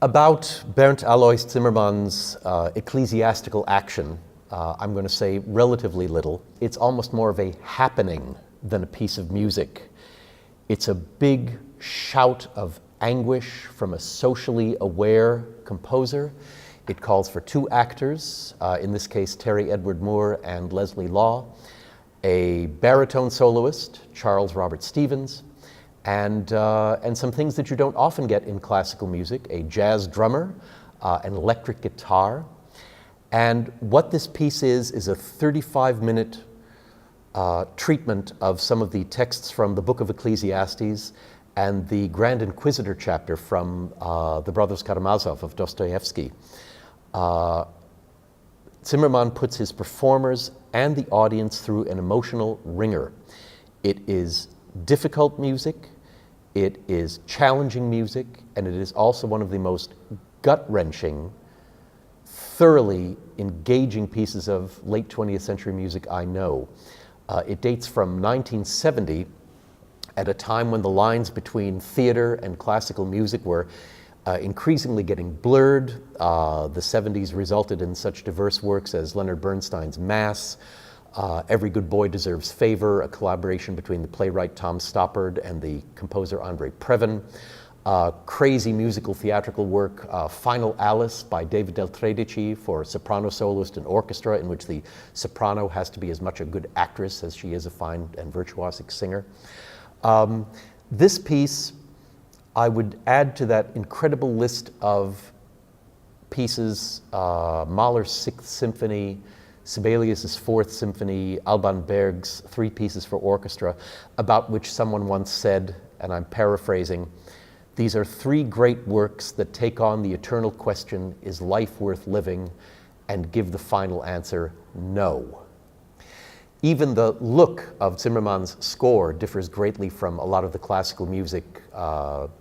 About Bernd Alois Zimmermann's ecclesiastical action, I'm going to say relatively little. It's almost more of a happening than a piece of music. It's a big shout of anguish from a socially aware composer. It calls for two actors, in this case Terry Edward Moore and Leslie Law, a baritone soloist, Charles Robert Stevens, and some things that you don't often get in classical music, a jazz drummer, an electric guitar. And what this piece is a 35-minute treatment of some of the texts from the Book of Ecclesiastes and the Grand Inquisitor chapter from the Brothers Karamazov of Dostoevsky. Zimmermann puts his performers and the audience through an emotional wringer. It is difficult music, it is challenging music, and it is also one of the most gut-wrenching, thoroughly engaging pieces of late 20th century music I know. It dates from 1970, at a time when the lines between theater and classical music were increasingly getting blurred. The 70s resulted in such diverse works as Leonard Bernstein's Mass, Every Good Boy Deserves Favor, a collaboration between the playwright Tom Stoppard and the composer Andre Previn. Crazy musical theatrical work, Final Alice by David Del Tredici for soprano soloist and orchestra, in which the soprano has to be as much a good actress as she is a fine and virtuosic singer. This piece, I would add to that incredible list of pieces, Mahler's Sixth Symphony, Sibelius's Fourth Symphony, Alban Berg's three pieces for orchestra, about which someone once said, and I'm paraphrasing, "These are three great works that take on the eternal question, is life worth living, and give the final answer, no." Even the look of Zimmermann's score differs greatly from a lot of the classical music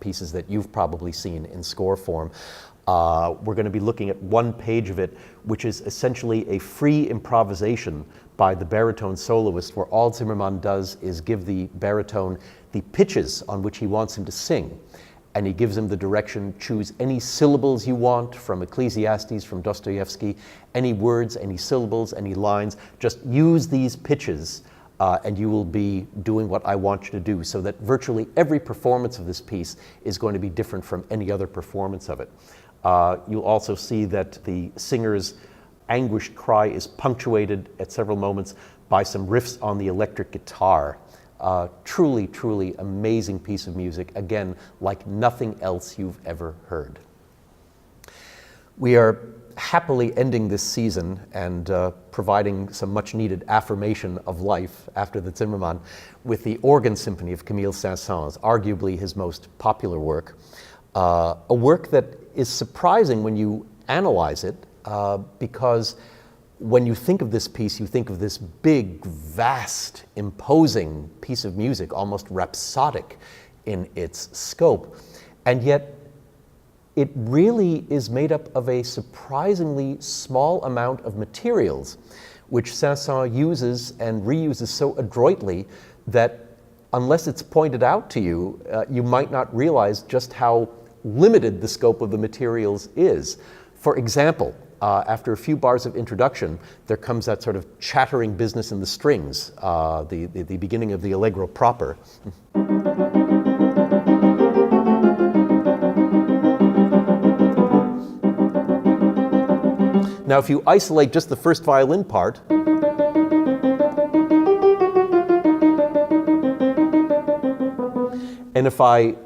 pieces that you've probably seen in score form. We're going to be looking at one page of it, which is essentially a free improvisation by the baritone soloist, where all Zimmermann does is give the baritone the pitches on which he wants him to sing. And he gives him the direction, choose any syllables you want from Ecclesiastes, from Dostoevsky, any words, any syllables, any lines. Just use these pitches and you will be doing what I want you to do, so that virtually every performance of this piece is going to be different from any other performance of it. You'll also see that the singer's anguished cry is punctuated at several moments by some riffs on the electric guitar. Truly, truly amazing piece of music, again, like nothing else you've ever heard. We are happily ending this season and providing some much needed affirmation of life after the Zimmermann with the Organ Symphony of Camille Saint-Saëns, arguably his most popular work. A work that is surprising when you analyze it, because when you think of this piece, you think of this big, vast, imposing piece of music, almost rhapsodic in its scope. And yet, it really is made up of a surprisingly small amount of materials, which Saint-Saëns uses and reuses so adroitly that unless it's pointed out to you, you might not realize just how limited the scope of the materials is. For example, after a few bars of introduction, there comes that sort of chattering business in the strings, the beginning of the allegro proper. Now, if you isolate just the first violin part, and if I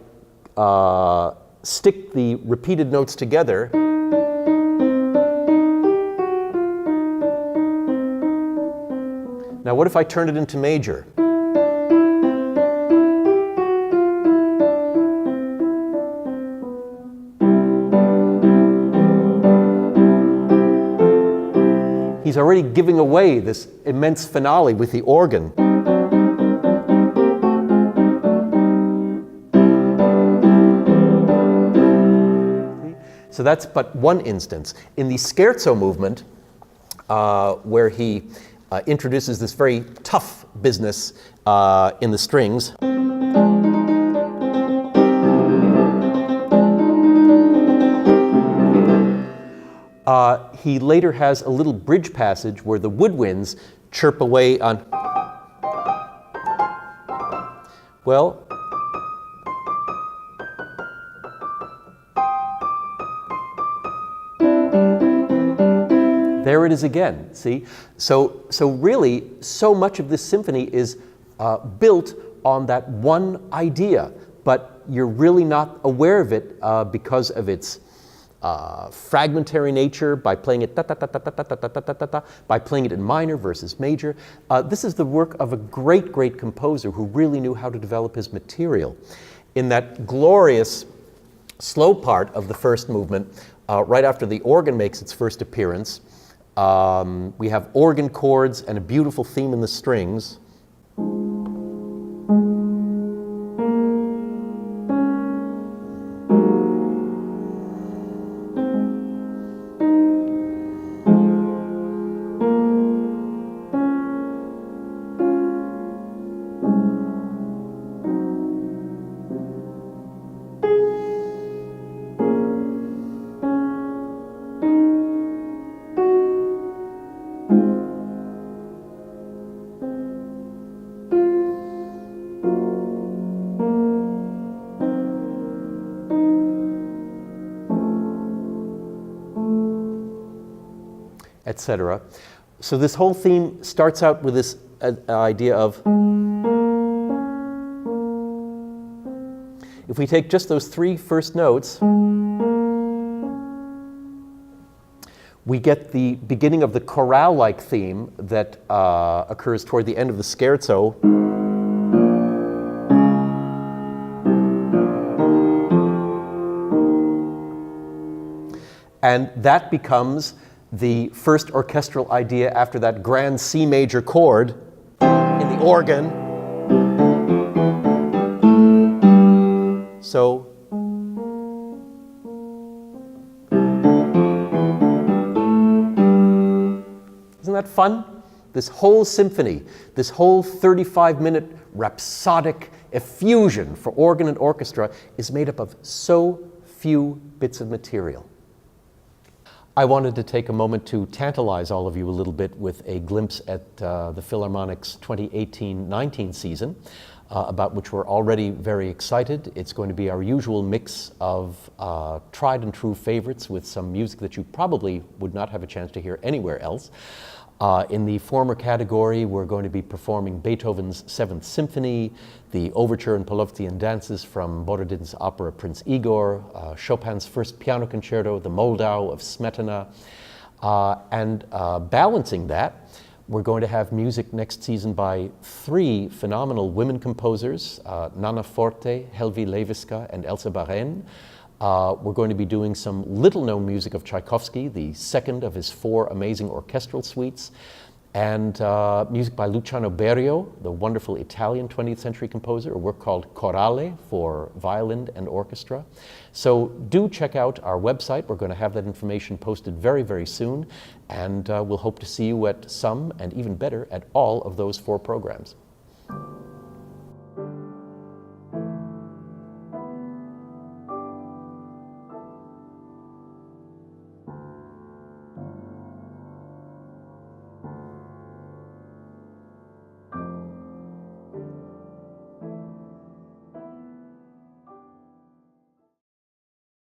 stick the repeated notes together, now what if I turn it into major? He's already giving away this immense finale with the organ. So that's but one instance. In the scherzo movement, where he introduces this very tough business in the strings, he later has a little bridge passage where the woodwinds chirp away on, well, there it is again, see? So really, so much of this symphony is built on that one idea, but you're really not aware of it because of its fragmentary nature, by playing it by playing it in minor versus major. This is the work of a great, great composer who really knew how to develop his material. In that glorious slow part of the first movement, right after the organ makes its first appearance, we have organ chords and a beautiful theme in the strings. Etc. So this whole theme starts out with this idea of, if we take just those three first notes, we get the beginning of the chorale-like theme that occurs toward the end of the scherzo. And that becomes the first orchestral idea after that grand C major chord in the organ. So isn't that fun? This whole symphony, this whole 35-minute rhapsodic effusion for organ and orchestra is made up of so few bits of material. I wanted to take a moment to tantalize all of you a little bit with a glimpse at the Philharmonic's 2018-19 season, about which we're already very excited. It's going to be our usual mix of tried and true favorites with some music that you probably would not have a chance to hear anywhere else. In the former category, we're going to be performing Beethoven's Seventh Symphony, the Overture and Polovtsian Dances from Borodin's opera Prince Igor, Chopin's First Piano Concerto, the Moldau of Smetana, and balancing that, we're going to have music next season by three phenomenal women composers, Nana Forte, Helvi Leviska, and Elsa Baren. We're going to be doing some little-known music of Tchaikovsky, the second of his four amazing orchestral suites, and music by Luciano Berio, the wonderful Italian 20th century composer, a work called Chorale for violin and orchestra. So do check out our website. We're going to have that information posted very, very soon, and we'll hope to see you at some, and even better, at all of those four programs.